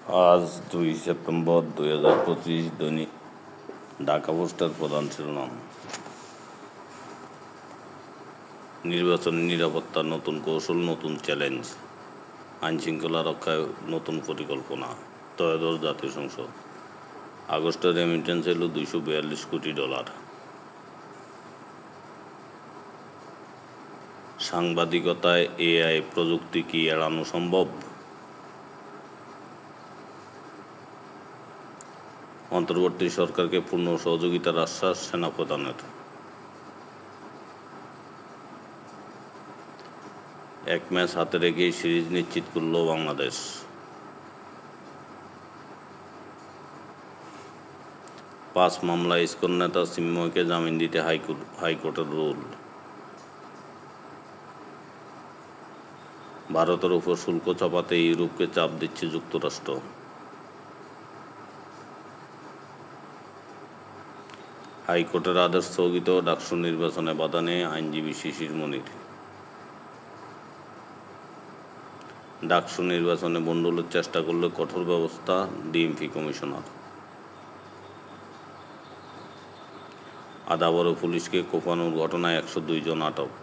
আজ 2 সেপ্টেম্বর 2025। দৈনিক ঢাকা পোস্টের প্রধান শিরোনাম: নির্বাচনী নিরাপত্তার নতুন কৌশল, নতুন চ্যালেঞ্জ, আইনশৃঙ্খলা রক্ষায় নতুন পরিকল্পনা। ত্রয়োদশ জাতীয় সংসদ, আগস্টে রেমিটেন্স এল $242 কোটি। সাংবাদিকতায় এআই প্রযুক্তি কি এড়ানো সম্ভব? অন্তর্বর্তী সরকারকে পূর্ণ সহযোগিতার আশ্বাস সেনাপ্রধানের। এক ম্যাচ হাতে রেখেই সিরিজ নিশ্চিত করল বাংলাদেশ। পাঁচ মামলায় ইসকন নেতা চিন্ময়কে জামিন দিতে হাইকোর্টের রুল। ভারতের উপর শুল্ক চাপাতে ইউরোপকে চাপ দিচ্ছে যুক্তরাষ্ট্র। হাইকোর্টের আদেশ স্থগিত, ডাকসু নির্বাচনে বাধা নেই আইনজীবী শিশির মনির। ডাকসু নির্বাচনে ভণ্ডুলের চেষ্টা করলে কঠোর ব্যবস্থা, ডিএমপি কমিশনার। আদাবরে পুলিশকে কোপানোর ঘটনায় 102 জন আটক।